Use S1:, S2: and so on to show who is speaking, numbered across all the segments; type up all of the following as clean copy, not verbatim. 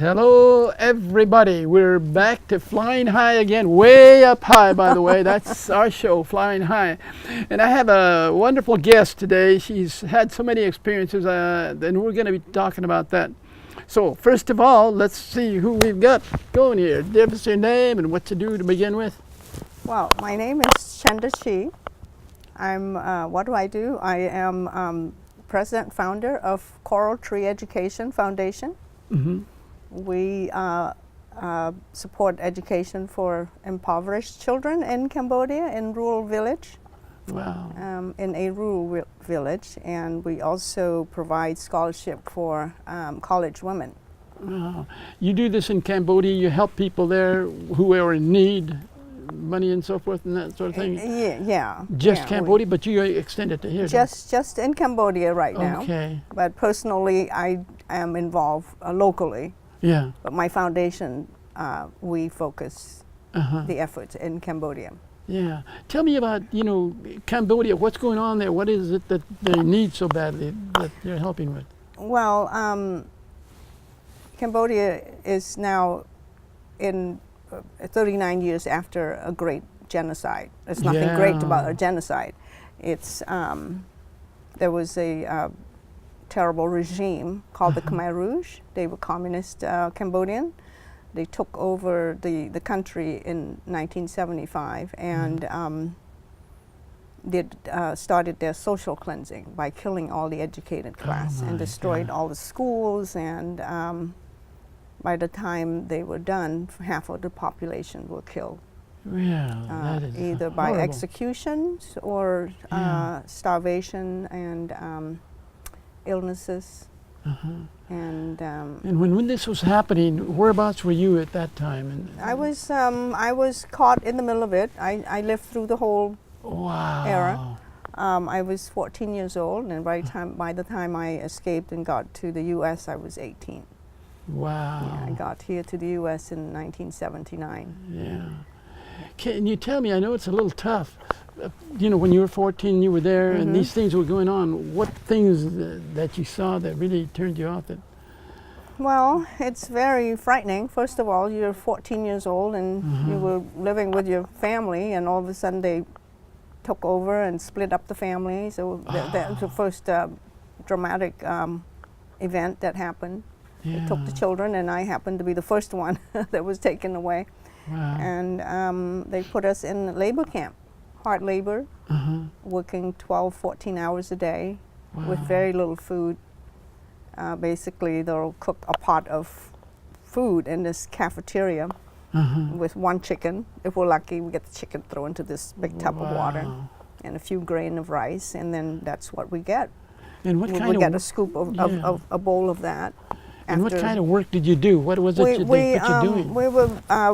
S1: Hello, everybody. We're back to Flying High again, way up high, by the way. That's our show, Flying High. And I have a wonderful guest today. She's had so many experiences, and we're going to be talking about that. So, first of all, let's see who we've got going here. Give us your name and what you do to begin with.
S2: Well, my name is Chenda Chhi. What do I do? I am president founder of Coral Tree Education Foundation.
S1: Mm-hmm.
S2: We support education for impoverished children in Cambodia, in rural village.
S1: Wow.
S2: In a rural village, and we also provide scholarship for college women.
S1: Wow. You do this in Cambodia. You help people there who are in need, money and so forth and that sort of thing.
S2: Yeah.
S1: Just Cambodia, but you extend it to here.
S2: Just in Cambodia right now.
S1: Okay.
S2: But personally, I am involved locally.
S1: Yeah.
S2: But my foundation, we focus the efforts in Cambodia.
S1: Yeah. Tell me about, Cambodia. What's going on there? What is it that they need so badly that you're helping with?
S2: Well, Cambodia is now in 39 years after a great genocide. There's nothing great about a genocide. It's there was a terrible regime called the Khmer Rouge. They were communist Cambodian. They took over the country in 1975 and started their social cleansing by killing all the educated class and destroyed all the schools. And by the time they were done, half of the population were killed.
S1: Yeah, that is
S2: either by
S1: horrible.
S2: Executions or starvation and illnesses. And
S1: when this was happening, whereabouts were you at that time? And
S2: I was caught in the middle of it. I lived through the whole era. I was 14 years old, and by the time I escaped and got to the U.S., I was 18.
S1: Wow.
S2: Yeah, I got here to the U.S. in 1979.
S1: Yeah. Can you tell me, I know it's a little tough, when you were 14, you were there, and these things were going on. What things that you saw that really turned you off?
S2: Well, it's very frightening. First of all, you're 14 years old, and you were living with your family, and all of a sudden they took over and split up the family. So that was the first dramatic event that happened.
S1: Yeah.
S2: They took the children, and I happened to be the first one that was taken away.
S1: Wow.
S2: And they put us in labor camp, hard labor, working 12, 14 hours a day with very little food. Basically, they'll cook a pot of food in this cafeteria with one chicken. If we're lucky, we get the chicken thrown into this big tub of water and a few grain of rice, and then that's what we get.
S1: And what
S2: we get a scoop of a bowl of that.
S1: And what kind of work did you do? What was it they put you doing?
S2: We were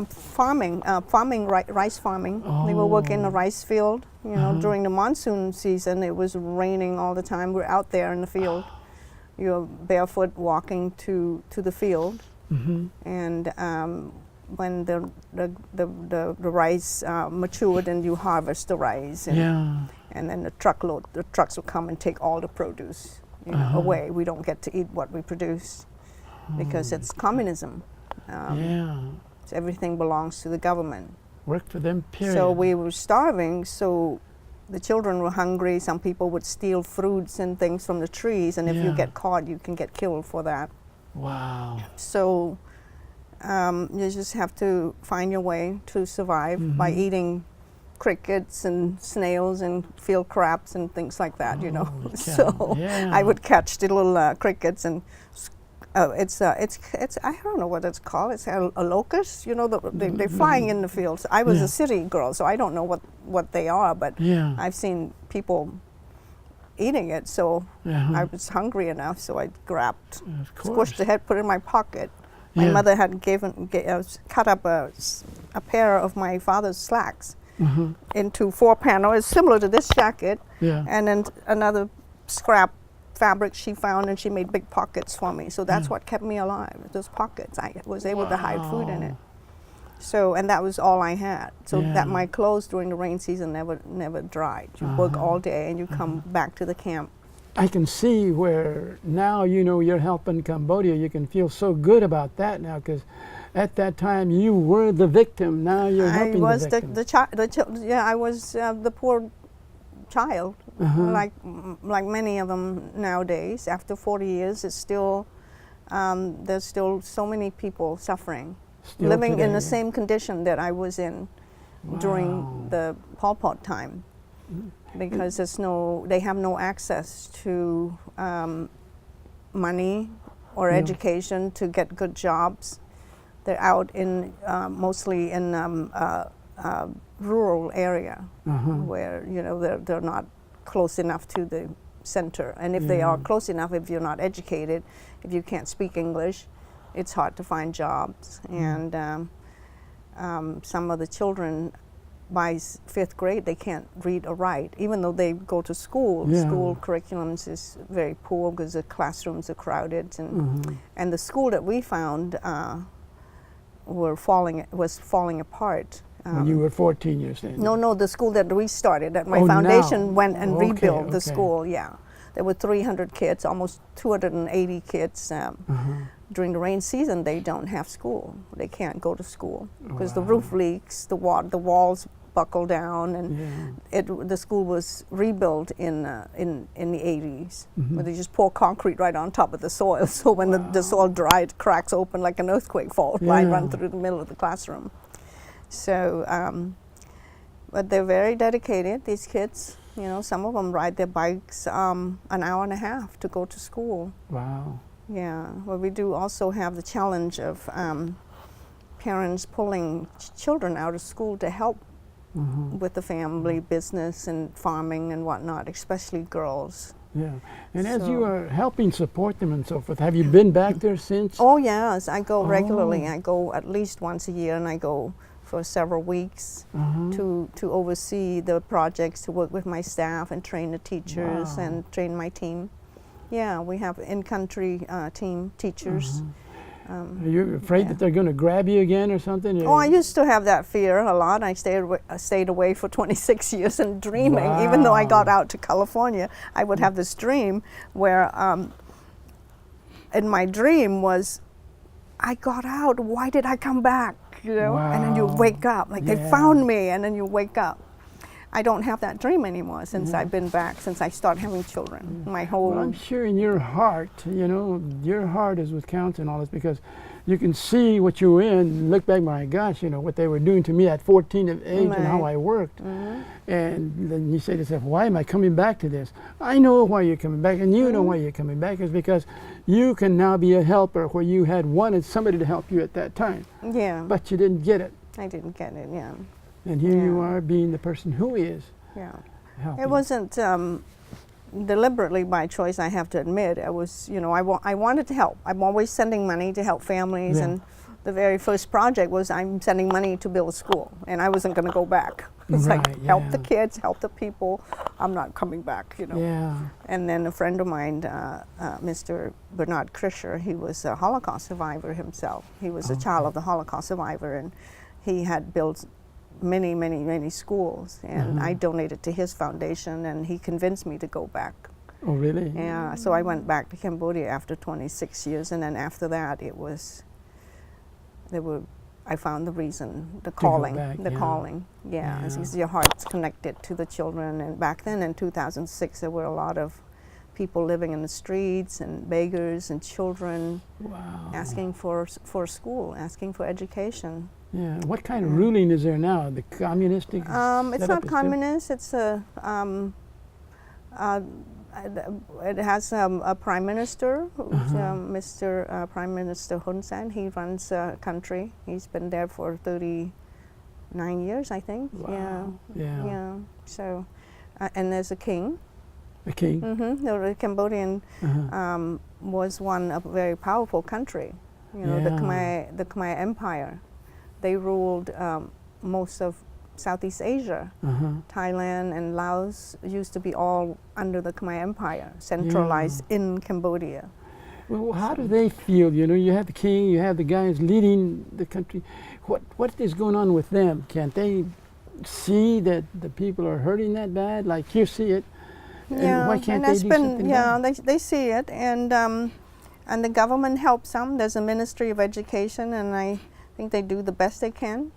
S2: farming rice farming. We were working in a rice field. During the monsoon season, it was raining all the time. We're out there in the field. You're barefoot walking to the field, and when the rice matured, and you harvest the rice, and then the trucks will come and take all the produce away. We don't get to eat what we produce. Because it's communism. So everything belongs to the government.
S1: Work for them, period.
S2: So we were starving, so the children were hungry. Some people would steal fruits and things from the trees, and if you get caught, you can get killed for that.
S1: Wow.
S2: So you just have to find your way to survive by eating crickets and snails and field crabs and things like that, So I would catch the little crickets and it's I don't know what it's called. It's a locust. They're flying in the fields. I was a city girl, so I don't know what they are, but I've seen people eating it. So I was hungry enough, so I grabbed, squished the head, put it in my pocket. My mother had cut up a pair of my father's slacks into 4 panels. It's similar to this jacket, and then another scrap fabric she found, and she made big pockets for me. So that's what kept me alive, those pockets. I was able to hide food in it. So, and that was all I had. So that my clothes during the rain season never dried. You work all day and you come back to the camp
S1: I can see where now, you know, you're helping Cambodia. You can feel so good about that now, because at that time you were the victim. Now you're helping
S2: I was
S1: the victim.
S2: yeah, I was the poor child, like many of them nowadays. After 40 years, it's still there's still so many people suffering,
S1: Still
S2: living in
S1: today.
S2: the same condition that I was in during
S1: Wow.
S2: the Pol Pot time, because they have no access to money or
S1: Yeah.
S2: education to get good jobs. They're out in mostly in rural area where, you know, they're not close enough to the center. And if they are close enough, if you're not educated, if you can't speak English, it's hard to find jobs. And some of the children, by fifth grade, they can't read or write, even though they go to school.
S1: Yeah.
S2: School curriculums is very poor because the classrooms are crowded, and the school that we found was falling apart.
S1: When you were 14, you're saying?
S2: No, the school that we started, that my
S1: Oh,
S2: foundation
S1: now.
S2: went and
S1: Okay,
S2: rebuilt the
S1: okay.
S2: school. Yeah, there were 300 kids, almost 280 kids. During the rain season, they don't have school. They can't go to school because the roof leaks, the walls buckle down, and the school was rebuilt in the 80s, where they just pour concrete right on top of the soil. So when the soil dries, it cracks open like an earthquake fault line run through the middle of the classroom. So, but they're very dedicated. These kids, you know, some of them ride their bikes an hour and a half to go to school.
S1: Wow.
S2: Yeah, well, we do also have the challenge of parents pulling children out of school to help with the family business and farming and whatnot, especially girls.
S1: Yeah. And as
S2: So-
S1: you are helping support them and so forth, have you been back there since?
S2: Oh yes, I go regularly.
S1: Oh.
S2: I go at least once a year, and I go for several weeks to oversee the projects, to work with my staff and train the teachers
S1: Wow.
S2: and train my team. Yeah, we have in-country team teachers.
S1: Are you afraid that they're going to grab you again or something?
S2: Oh, I used to have that fear a lot. I stayed away for 26 years and dreaming. Even though I got out to California, I would have this dream where, in my dream was, I got out. Why did I come back? You know, and then you
S1: Wow.
S2: wake up like they found me, and then you wake up. I don't have that dream anymore since I've been back, since I started having children. My whole
S1: Well, I'm sure in your heart, you know, your heart is with counts and all this, because you can see what you were in and look back, my gosh, you know, what they were doing to me at 14 of age and how I worked. And then you say to yourself, why am I coming back to this? I know why you're coming back, and you know why you're coming back. Is because you can now be a helper where you had wanted somebody to help you at that time,
S2: yeah,
S1: but you didn't get it.
S2: I didn't get it. Yeah,
S1: And here you are being the person who is
S2: yeah.
S1: helping.
S2: It wasn't deliberately by choice, I have to admit. I was, you know, I wanted to help. I'm always sending money to help families, and the very first project was I'm sending money to build a school, and I wasn't going to go back. It's like, help the kids, help the people. I'm not coming back, you know.
S1: Yeah.
S2: And then a friend of mine, Mr. Bernard Krischer, he was a Holocaust survivor himself. He was a child of the Holocaust survivor, and he had built many schools, and I donated to his foundation, and he convinced me to go back.
S1: Oh, really?
S2: Yeah, so I went back to Cambodia after 26 years, and then after that it was, I found the reason, the calling,
S1: back,
S2: calling. Yeah, it's because your heart's connected to the children, and back then in 2006 there were a lot of people living in the streets, and beggars and children asking for school, asking for education.
S1: Yeah. What kind of ruling is there now? The communistic
S2: It's
S1: setup
S2: not
S1: is still-
S2: communist. It's it has a prime minister, who's Mr. Prime Minister Hun Sen. He runs a country. He's been there for 39 years, I think.
S1: Wow.
S2: Yeah. So, and there's a king.
S1: A king.
S2: The Cambodian was a very powerful country. You know, the Khmer Empire. They ruled most of Southeast Asia. Thailand and Laos used to be all under the Khmer Empire, centralized in Cambodia.
S1: Well, how do they feel? You know, you have the king, you have the guys leading the country. What is going on with them? Can't they see that the people are hurting that bad, like you see it? And why can't
S2: and
S1: they
S2: that's
S1: do
S2: been
S1: something about it?
S2: they see it, and the government helps some. There's a Ministry of Education, and I think they do the best they can.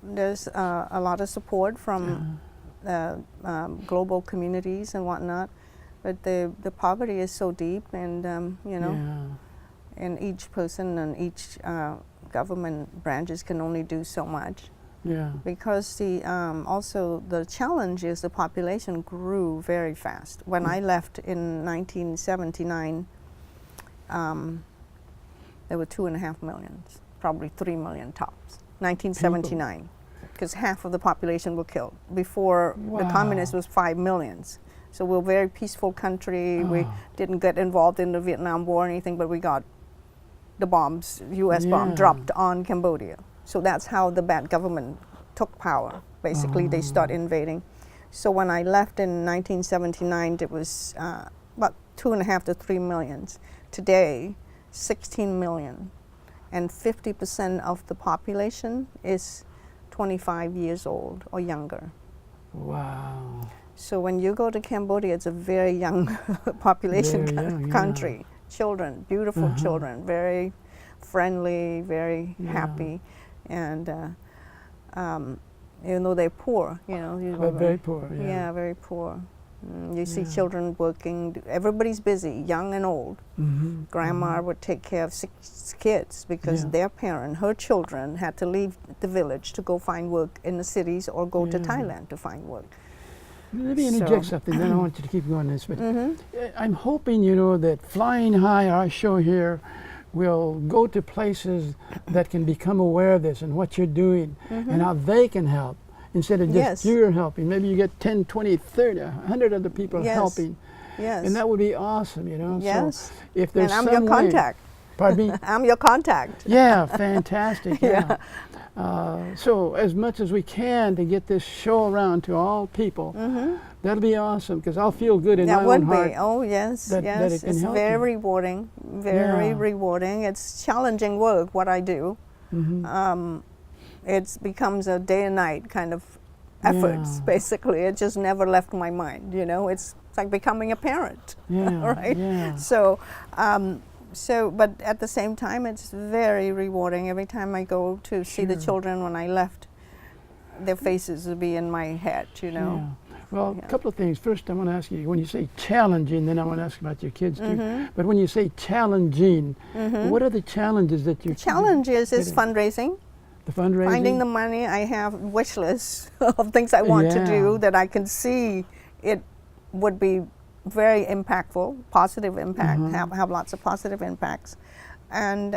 S2: There's a lot of support from global communities and whatnot, but the poverty is so deep, and and each person and each government branches can only do so much. Because also the challenge is the population grew very fast. When I left in 1979, there were 2.5 million, probably 3 million tops. 1979, because half of the population were killed. Before the communists was 5 million. So we're a very peaceful country. We didn't get involved in the Vietnam War or anything, but we got the bombs, U.S. bomb dropped on Cambodia. So that's how the bad government took power. Basically, they start invading. So when I left in 1979, it was about 2.5 to 3 million. Today, 16 million. And 50% of the population is 25 years old or younger.
S1: Wow.
S2: So when you go to Cambodia, it's a very young population country. Children, beautiful children, very friendly, very happy, and even though they're poor,
S1: very poor.
S2: Yeah, very poor. You see children working. Everybody's busy, young and old. Grandma would take care of 6 kids because their parent, her children, had to leave the village to go find work in the cities or go to Thailand to find work.
S1: Let me interject something, then I want you to keep going this. But I'm hoping, that Flying High, our show here, will go to places that can become aware of this and what you're doing and how they can help instead of just you're helping. Maybe you get 10, 20, 30, 100 other people helping. And that would be awesome, So if there's
S2: and I'm your contact.
S1: Pardon me?
S2: I'm your contact.
S1: Yeah, fantastic. So as much as we can to get this show around to all people, that'll be awesome because I'll feel good in my own heart.
S2: That would be. Oh, yes,
S1: that it can
S2: it's
S1: help
S2: very
S1: you.
S2: rewarding, very rewarding. It's challenging work, what I do. It becomes a day and night kind of efforts, basically. It just never left my mind, It's like becoming a parent, right? So, but at the same time, it's very rewarding. Every time I go to see the children when I left, their faces will be in my head,
S1: Well, a couple of things. First, I want to ask you, when you say challenging, then I want to ask about your kids too. But when you say challenging, what are the challenges that you...
S2: The challenges is fundraising.
S1: The fundraising?
S2: Finding the money. I have wish lists of things I want to do that I can see it would be very impactful, positive impact, have lots of positive impacts. And,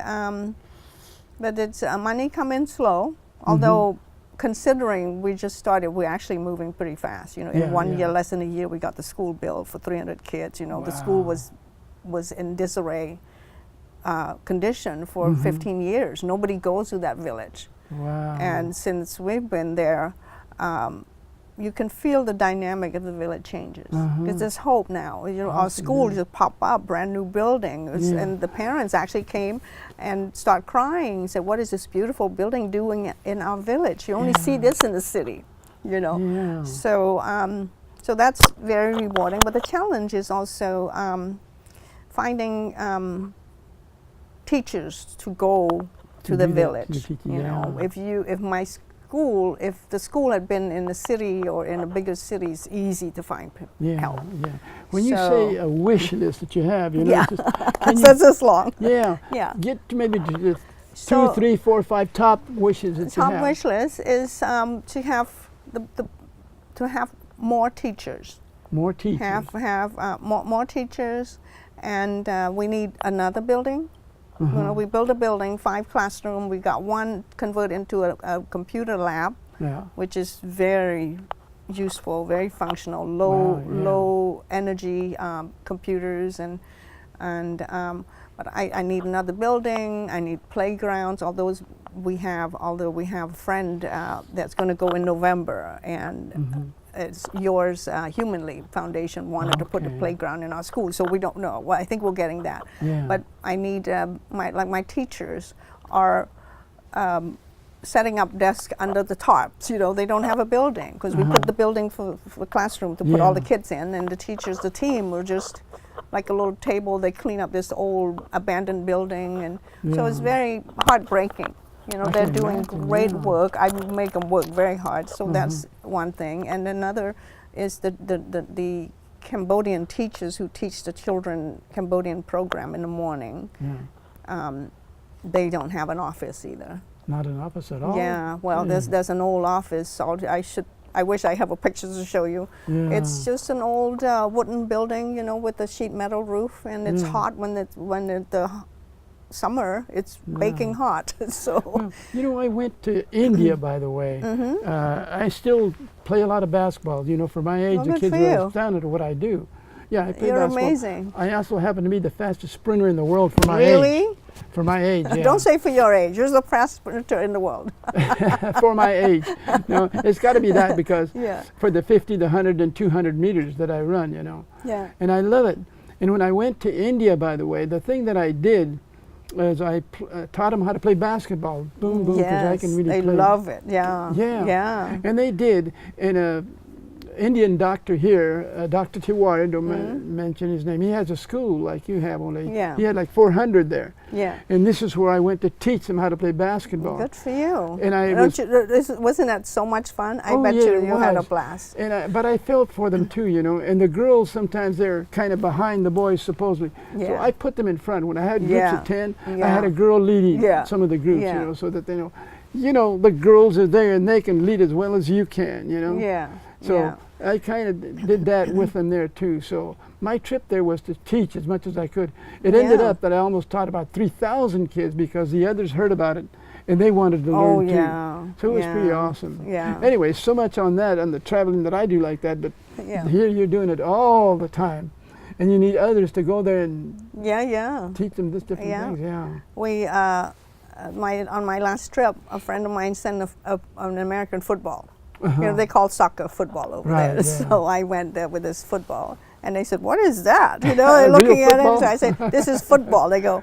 S2: but it's money come in slow, although considering we just started, we're actually moving pretty fast. In 1 year, less than a year, we got the school built for 300 kids. The school was in disarray condition for 15 years. Nobody goes to that village. And since we've been there, you can feel the dynamic of the village changes. Because there's hope now. Our school just pop up, brand new buildings, and the parents actually came and start crying. Said, "What is this beautiful building doing in our village? You only see this in the city, So, so that's very rewarding. But the challenge is also finding teachers to go to the village. If the school had been in the city or in a bigger city, it's easy to find help.
S1: When you say a wish list that you have,
S2: that's this long.
S1: Get to maybe the 2, 3, 4, 5 top wishes that you have.
S2: Top wish list is to have to have more teachers.
S1: More teachers.
S2: Have more teachers, and we need another building. We built a building, 5 classrooms. We got one converted into a computer lab, which is very useful, very functional, low energy computers, but I need another building. I need playgrounds. Although we have a friend that's going to go in November, and it's Yours Humanly Foundation wanted to put a playground in our school, so we don't know. Well, I think we're getting that. But I need my teachers are setting up desks under the tarps. You know, they don't have a building because we put the building for classroom to put all the kids in, and the teachers, the team, were just like a little table. They clean up this old abandoned building, and so it's very heartbreaking. You know, they're doing great work. I make them work very hard. So that's one thing, and another is the Cambodian teachers who teach the children Cambodian program in the morning. They don't have an office either.
S1: Not an office at all?
S2: Yeah, well, there's an old office. So I wish I have a picture to show you. It's just an old wooden building, you know, with a sheet metal roof, and it's hot when the summer. It's baking hot. So
S1: well, you know, I went to India, by the way. I still play a lot of basketball. You know, for my age, the kids are astounded at what I do. Yeah, I play basketball.
S2: You're amazing.
S1: I also happen to be the fastest sprinter in the world for my age.
S2: Really?
S1: For my age, yeah.
S2: Don't say for your age. You're the fastest sprinter in the world.
S1: For my age. No, it's got to be that because for the 50, the 100, and 200 meters that I run, you know.
S2: Yeah.
S1: And I love it. And when I went to India, by the way, the thing that I did was I taught them how to play basketball. Boom, boom, because I can really play.
S2: They love it. Yeah.
S1: Yeah.
S2: Yeah.
S1: And they did. And an Indian doctor here, Dr. Tiwari, don't mention his name, he has a school like you have, only he had like 400 there.
S2: Yeah.
S1: And this is where I went to teach them how to play basketball.
S2: Good for you.
S1: And I
S2: wasn't that so much fun? I bet you had a blast.
S1: And but I felt for them too, you know. And the girls, sometimes they're kind of behind the boys, supposedly. So I put them in front. When I had groups of 10, I had a girl leading some of the groups, you know, so that they know, you know, the girls are there and they can lead as well as you can, you know.
S2: Yeah.
S1: So I kind of did that with them there too. So my trip there was to teach as much as I could. It ended up that I almost taught about 3,000 kids because the others heard about it and they wanted to learn too. So it was pretty awesome. Yeah. Anyway, so much on that, on the traveling that I do like that, but here you're doing it all the time. And you need others to go there and teach them this different things. Yeah.
S2: We, on my last trip, a friend of mine sent an American football. You know, they call soccer football over there. Yeah. So I went there with this football, and they said, "What is that?" You know, they're looking at it. So I said, "This is football." They go,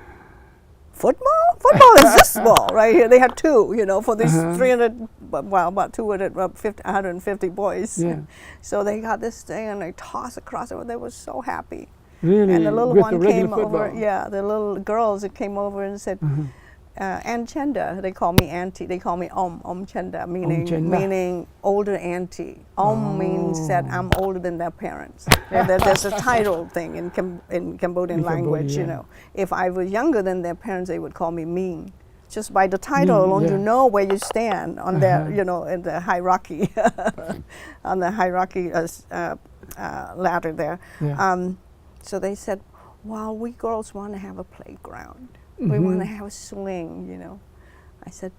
S2: "Football? Football is this ball right here." They had two, you know, for these 300, well, about 150 boys. Yeah. So they got this thing, and they tossed across it. They were so happy.
S1: Really?
S2: And the little one came
S1: football.
S2: over. Yeah, the little girls that came over and said. Aunt Chenda, they call me auntie. They call me Chenda, meaning older auntie. Means that I'm older than their parents. There's a title thing in Cambodian language. You know, if I was younger than their parents, they would call me Ming. Just by the title alone, you know where you stand on their, you know, in the hierarchy, on the hierarchy ladder there. Yeah. So they said, "Well, we girls want to have a playground. We want to have a swing, you know." I said,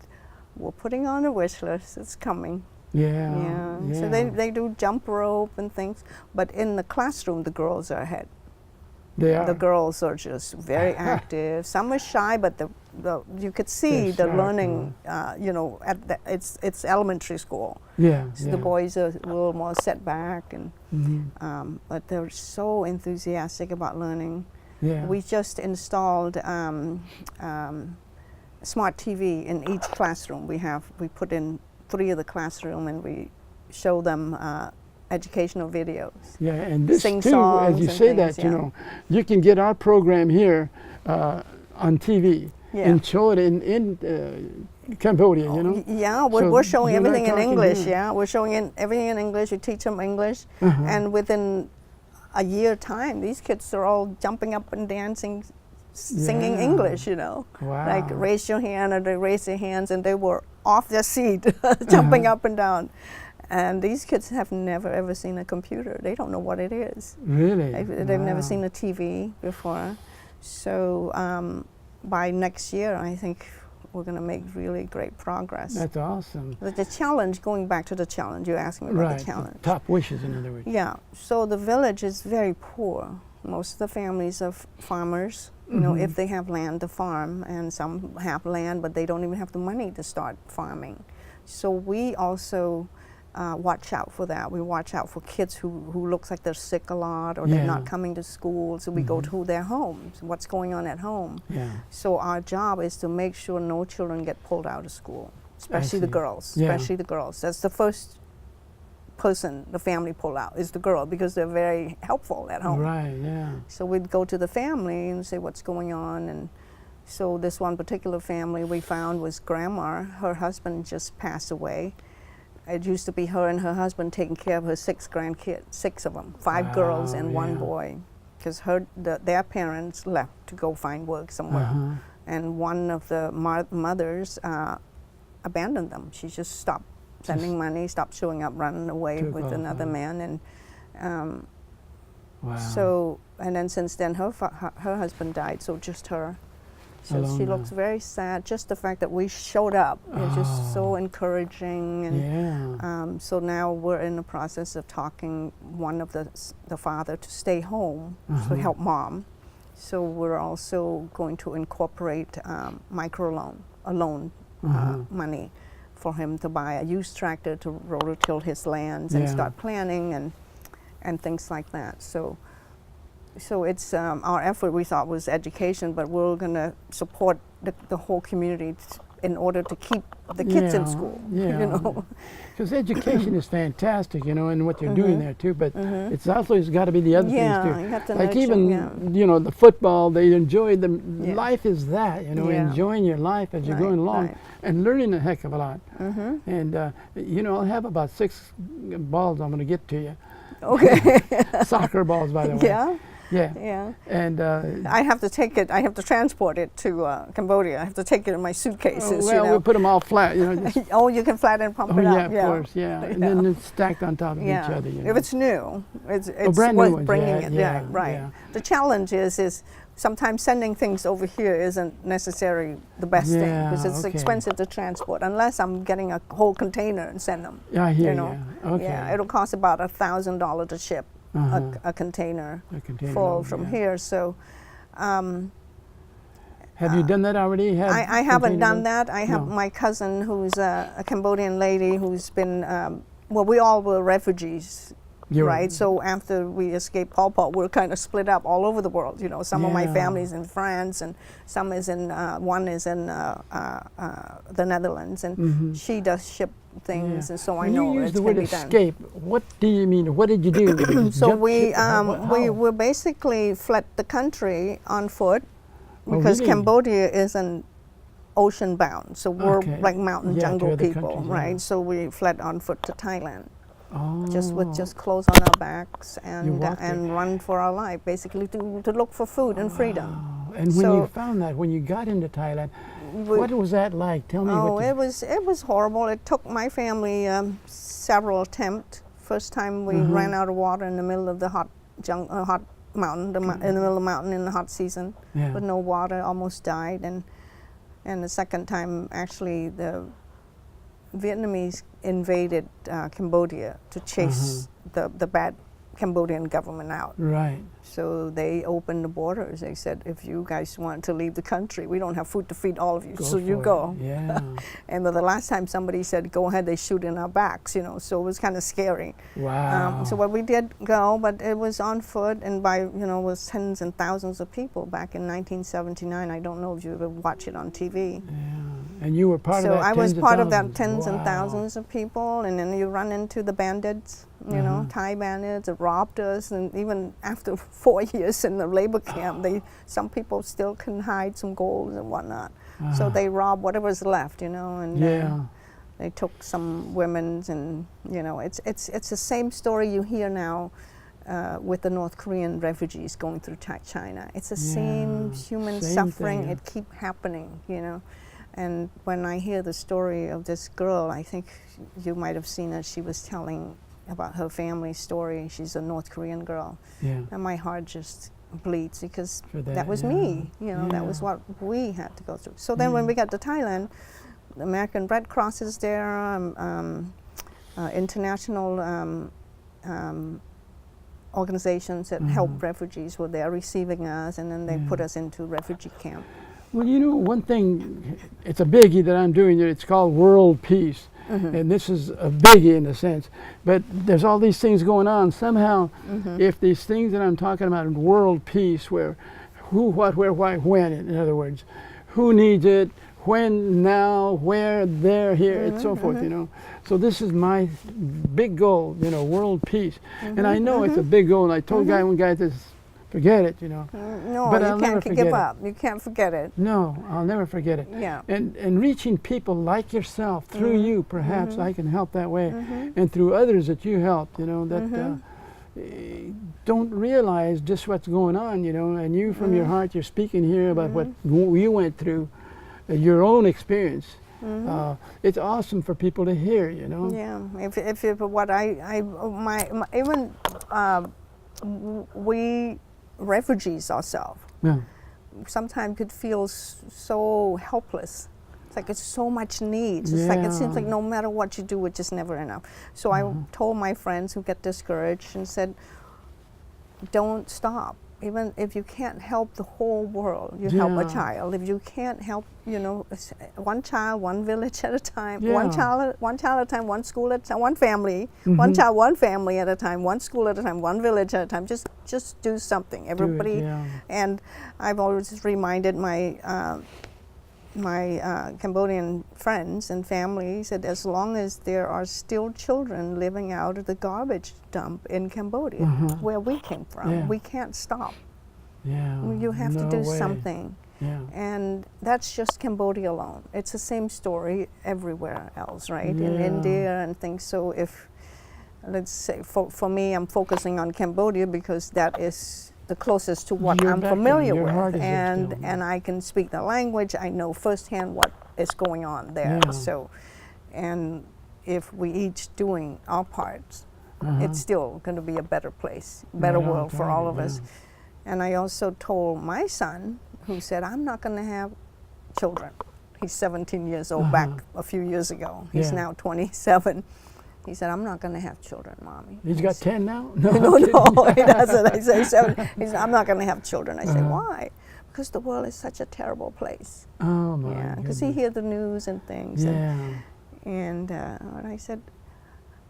S2: "We're putting on a wish list. It's coming." Yeah. So they do jump rope and things, but in the classroom, the girls are ahead.
S1: They are.
S2: The girls are just very active. Some are shy, but you could see the learning. You know, it's elementary school. Yeah. So the boys are a little more set back, and but they're so enthusiastic about learning. Yeah. We just installed smart TV in each classroom. We put in 3 of the classroom, and we show them educational videos. Yeah, and this too, as you say that, you know, you can get our program here on TV and show it in Cambodia, you know. Yeah, we're showing everything in English. Here. Yeah, we're showing everything in English. We teach them English, and within a year time, these kids are all jumping up and dancing, singing English, you know. Wow. Like raise your hand, or they raise their hands, and they were off their seat, jumping up and down. And these kids have never ever seen a computer. They don't know what it is. Really? They've never seen a TV before. So by next year, I think we're going to make really great progress. That's awesome. But the challenge, going back to the challenge, you're asking me about the challenge. Top wishes, in other words. Yeah. So the village is very poor. Most of the families are farmers, you know, if they have land to farm, and some have land, but they don't even have the money to start farming. So we also watch out for that. We watch out for kids who looks like they're sick a lot, or they're not coming to school, so we go to their homes, what's going on at home. Yeah. So our job is to make sure no children get pulled out of school. especially the girls.
S1: Yeah.
S2: Especially the girls. That's the first person the family pull out is the girl because they're very helpful at home.
S1: Right. Yeah.
S2: So we'd go to the family and say what's going on, and so this one particular family we found was grandma. Her husband just passed away. It used to be her and her husband taking care of her 6 grandkids, 6 of them, 5 girls and 1 boy, because their parents left to go find work somewhere, and one of the mothers abandoned them. She just stopped sending money, stopped showing up, running away with another man, and so, and then since then her husband died, so just her. So
S1: Alone
S2: she
S1: now.
S2: looks very sad. Just the fact that we showed up is just so encouraging. And so now we're in the process of talking one of the father to stay home to help mom. So we're also going to incorporate microloan, money for him to buy a used tractor to rototill his lands and start planning and things like that. So it's our effort, we thought, was education, but we're going to support the whole community in order to keep the kids in school, you know.
S1: Because education is fantastic, you know, and what you're doing there too, but it's also it's got to be the other things too.
S2: You have to
S1: like
S2: nurture,
S1: even, you know, the football, they enjoy the life is that, you know, enjoying your life as you're going along and learning a heck of a lot. And, you know, I'll have about 6 balls I'm going to get to you.
S2: Okay.
S1: Soccer balls, by the way.
S2: Yeah.
S1: Yeah. And
S2: I have to take it. I have to transport it to Cambodia. I have to take it in my suitcases.
S1: well,
S2: you know.
S1: we'll put them all flat, you know. Just
S2: Oh, you can flatten and pump it up.
S1: yeah, of course, yeah. And then it's stacked on top of each other. You know.
S2: If it's new, it's
S1: brand new
S2: worth
S1: ones,
S2: bringing it.
S1: yeah,
S2: Right.
S1: yeah.
S2: The challenge is sometimes sending things over here isn't necessarily the best thing because it's expensive to transport unless I'm getting a whole container and send them.
S1: Yeah, I hear
S2: you know.
S1: Okay.
S2: Yeah, it'll cost about $1,000 to ship. A container full from here. So,
S1: have you done that already?
S2: I haven't done that. I have my cousin who's a Cambodian lady who's been, well, we all were refugees, right? So after we escaped Pol Pot, we're kind of split up all over the world. You know, some of my family's in France, and some is in, one is in the Netherlands, and she does ship things, and so I know
S1: you use
S2: it
S1: the
S2: can
S1: word
S2: be done.
S1: escape. What do you mean? What did you do?
S2: So we basically fled the country on foot because
S1: really?
S2: Cambodia isn't ocean bound. So we're like mountain jungle
S1: to other
S2: people,
S1: countries,
S2: right? So we fled on foot to Thailand.
S1: Oh.
S2: Just with clothes on our backs and run for our life, basically to look for food and freedom.
S1: And when you found that, when you got into Thailand, what was that like? Tell me.
S2: Oh, it was horrible. It took my family several attempts. First time we ran out of water in the middle of the hot mountain, in the middle of the mountain in the hot season, with no water, almost died. And the second time, actually, the Vietnamese invaded Cambodia to chase the bad Cambodian government out.
S1: Right.
S2: So they opened the borders. They said, if you guys want to leave the country, we don't have food to feed all of you, so you go.
S1: Yeah.
S2: And the last time somebody said, go ahead, they shoot in our backs, you know, so it was kind of scary.
S1: Wow.
S2: So what we did go, but it was on foot, and by, you know, it was tens and thousands of people back in 1979. I don't know if you ever watch it on TV.
S1: Yeah. And you were part of that.
S2: So I was part of that tens and thousands of people, and then you run into the bandits, you know, Thai bandits that robbed us, and even after 4 years in the labor camp, some people still can hide some gold and whatnot. So they robbed whatever's left, you know, and they took some women's, and you know, it's the same story you hear now with the North Korean refugees going through China. It's the same human suffering. It keep happening, you know. And when I hear the story of this girl, I think you might have seen her. She was telling about her family story. She's a North Korean girl. Yeah. And my heart just bleeds because that was me. You know, that was what we had to go through. So then when we got to Thailand, the American Red Cross is there, international organizations that help refugees were there receiving us, and then they put us into refugee camp.
S1: Well, you know, one thing, it's a biggie that I'm doing here. It's called World Peace. And this is a biggie in a sense. But there's all these things going on. Somehow, if these things that I'm talking about in world peace, where who, what, where, why, when, in other words, who needs it, when, now, where, there, here, and so forth, you know. So this is my big goal, you know, world peace. And I know it's a big goal, and I told one guy this, forget it, you know.
S2: No,
S1: but
S2: you
S1: I'll never
S2: can't give
S1: forget
S2: up. You can't forget it.
S1: No, I'll never forget it.
S2: Yeah.
S1: And reaching people like yourself, through you, perhaps I can help that way, and through others that you helped, you know, that don't realize just what's going on, you know, and you from your heart, you're speaking here about what you went through, your own experience. It's awesome for people to hear, you know.
S2: Yeah, if what even we refugees ourselves sometimes could feel so helpless. It's like it's so much needs. It's like it seems like no matter what you do, it's just never enough. So I told my friends who get discouraged and said, don't stop. Even if you can't help the whole world, you help a child. If you can't help, you know, one child, one village at a time, one child at a time, one school at a time, one family, one child, one family at a time, one school at a time, one village at a time. Just do something. Everybody, and I've always reminded my Cambodian friends and family said, as long as there are still children living out of the garbage dump in Cambodia, where we came from, we can't stop. You have to do something. And that's just Cambodia alone. It's the same story everywhere else, right? In India and things. So if, let's say, for me, I'm focusing on Cambodia because that is the closest to what I'm familiar with, and I can speak the language. I know firsthand what is going on there. So, and if we each doing our parts, it's still going to be a better place, better world for all of us. And I also told my son, who said, I'm not going to have children. He's 17 years old, back a few years ago. He's now 27. He said, I'm not going to have children, Mommy.
S1: He's got 10 now?
S2: No, he doesn't. I say, 7. He said, I'm not going to have children. I say, why? Because the world is such a terrible place.
S1: Oh, my
S2: because he hears the news and things. And I said,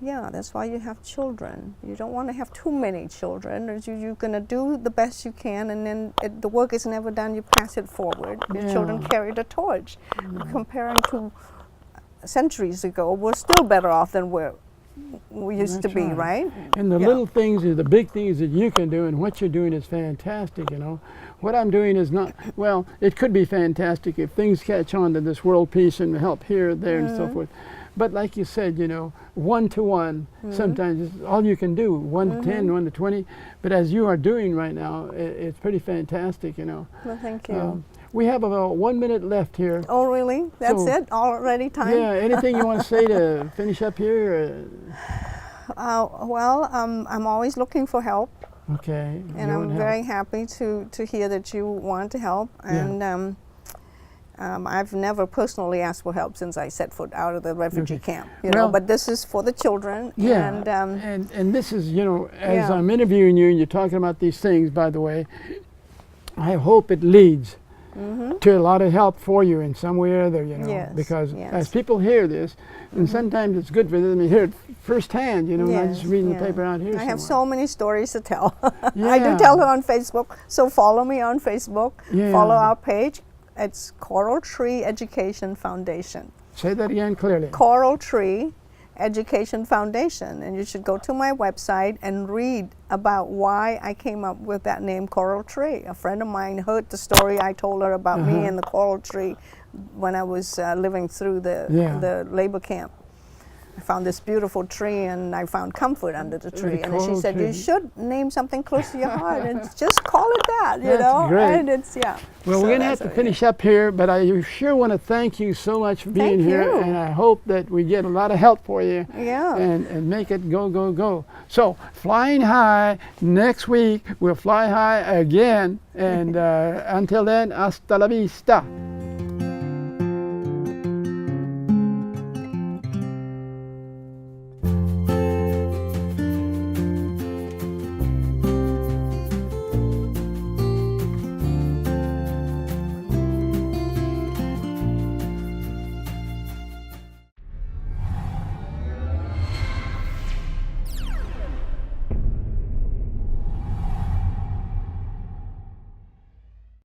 S2: yeah, that's why you have children. You don't want to have too many children. You're going to do the best you can, and then the work is never done. You pass it forward. Your children carry the torch. Comparing to centuries ago, we're still better off than we used to be, right?
S1: And the little things are the big things that you can do, and what you're doing is fantastic, you know. What I'm doing is not, well, it could be fantastic if things catch on to this world peace and help here, there, and so forth. But like you said, you know, 1-to-1, sometimes is all you can do, 1 to 10, 1 to 20. But as you are doing right now, it's pretty fantastic, you know.
S2: Well, thank you.
S1: We have about 1 minute left here.
S2: Oh, really? That's it? Already time?
S1: Yeah, anything you want to say to finish up here?
S2: Well, I'm always looking for help.
S1: Okay.
S2: And I'm very happy to hear that you want to help. And I've never personally asked for help since I set foot out of the refugee camp, you know, but this is for the children.
S1: And this is, you know, as I'm interviewing you and you're talking about these things, by the way, I hope it leads to a lot of help for you in some way or other, you know, because as people hear this, and sometimes it's good for them to hear it firsthand, you know, not just reading the paper out here.
S2: I have so many stories to tell. I do tell it on Facebook, so follow me on Facebook, follow our page. It's Coral Tree Education Foundation.
S1: Say that again clearly.
S2: Coral Tree Education Foundation, and you should go to my website and read about why I came up with that name, Coral Tree. A friend of mine heard the story I told her about me and the coral tree when I was living through the labor camp. I found this beautiful tree, and I found comfort under the tree. And she said, you should name something close to your heart, and just call it that, you know?
S1: Great.
S2: And it's,
S1: Well, so we're going to have to finish up here, but I sure want to thank you so much for being here, and I hope that we get a lot of help for you and make it go, go, go. So, flying high, next week we'll fly high again, and until then, hasta la vista.